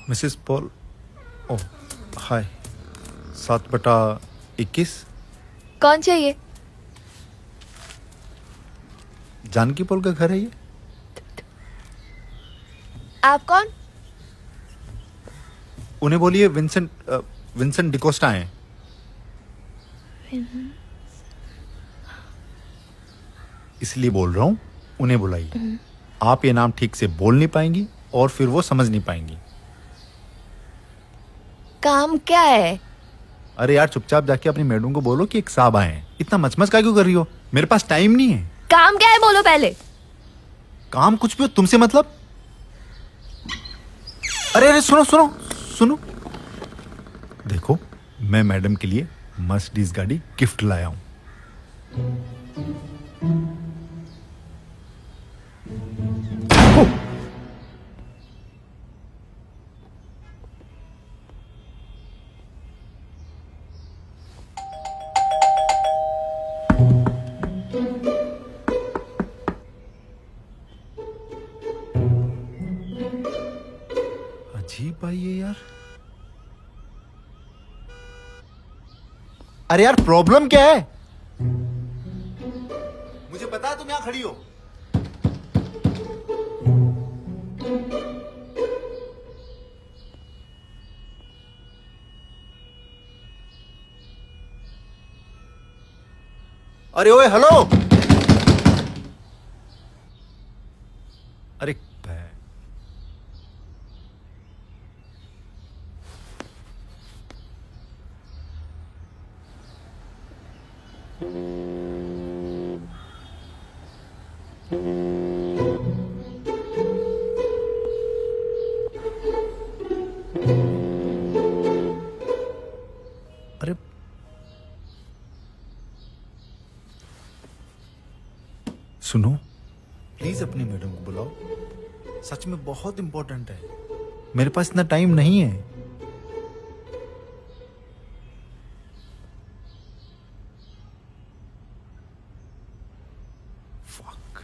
Mrs Paul. ओह हाय। 7/21। कौन चाहिए? Janaki Paul का घर है ये? आप कौन? उन्हें बोलिए विंसेंट डिकोस्टा हैं। इसलिए बोल रहा हूँ, उन्हें बुलाइए। आप ये नाम ठीक से बोल नहीं पाएंगी और फिर वो समझ नहीं पाएंगी। काम क्या है? अरे यार, चुपचाप जाके अपनी मैडम को बोलो कि एक साहब आए हैं। इतना मचमच का क्यों कर रही हो? मेरे पास टाइम नहीं है। काम क्या है बोलो पहले। काम कुछ भी हो, तुमसे मतलब। अरे अरे सुनो सुनो सुनो, देखो मैं मैडम के लिए मर्सिडीज गाड़ी गिफ्ट लाया हूं। अजीब आई है यार। अरे यार, प्रॉब्लम क्या है? मुझे पता है तुम यहां खड़ी हो। अरे ओए हेलो। अरे अरे सुनो, प्लीज अपनी मैडम को बुलाओ। सच में बहुत इंपॉर्टेंट है। मेरे पास इतना टाइम नहीं है। Fuck.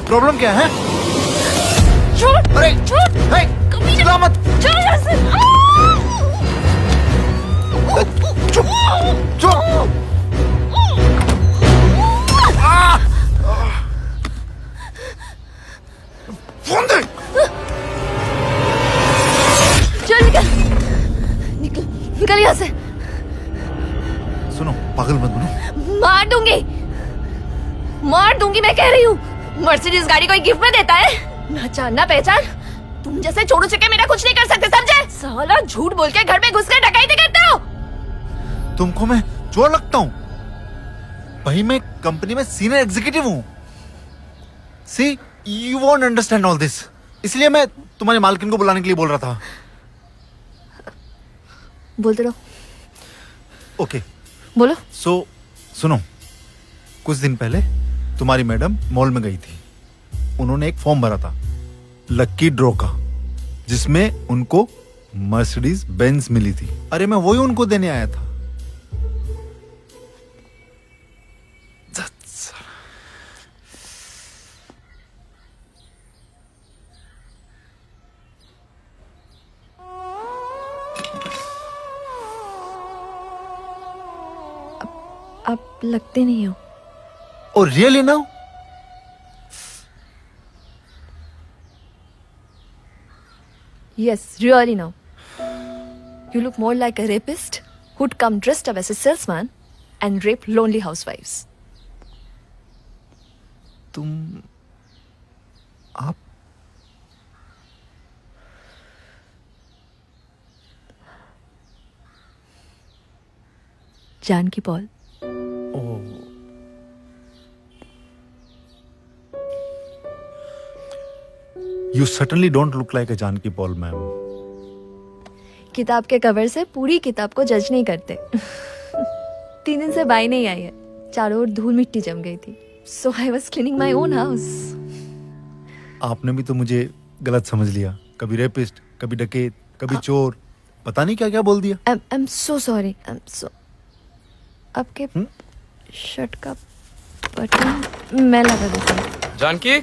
प्रॉब्लम क्या है? छोड़! अरे छोड़! हे, कभी चिल्ला मत। चल यहाँ से! चुप चुप। फोन दे। चल निकल! निकल! निकल यहाँ से! सुनो, पागल मत बनो। मार दूंगी! मार दूंगी मैं कह रही हूँ। मर्सिडीज गाड़ी कोई गिफ्ट में देता है? पहचान ना पहचान, तुम जैसे छोड़ू चुके मेरा कुछ नहीं कर सकते, समझे? साला झूठ बोल के घर में घुस कर डकैती करते हो। तुमको मैं चोर लगता हूं? भाई मैं कंपनी में सीनियर एग्जीक्यूटिव हूं। See, you won't understand all this. इसलिए मैं तुम्हारी मालकिन को बुलाने के लिए बोल रहा था। बोलते रहो। ओके बोलो। सुनो, कुछ दिन पहले तुम्हारी मैडम मॉल में गई थी। उन्होंने एक फॉर्म भरा था लक्की ड्रॉ का, जिसमें उनको मर्सिडीज बेंज मिली थी। अरे मैं वही उनको देने आया था। आप लगते नहीं हो। Oh, really now? Yes, really now. You look more like a rapist who'd come dressed up as a salesman and rape lonely housewives. आप Janaki Paul. Oh You certainly don't look like a Janki Paul, ma'am. किताब के cover से पूरी किताब को जज नहीं करते 3 दिन से बाई नहीं आई है, चारों ओर धूल मिट्टी जम गई थी, so I was cleaning my own house. आपने भी तो मुझे गलत समझ लिया, कभी रेपिस्ट, कभी डकैत, कभी चोर, पता नहीं क्या क्या बोल दिया। I am so sorry, I am so. आपके शर्ट का बटन मैं लगा देती हूँ। जानकी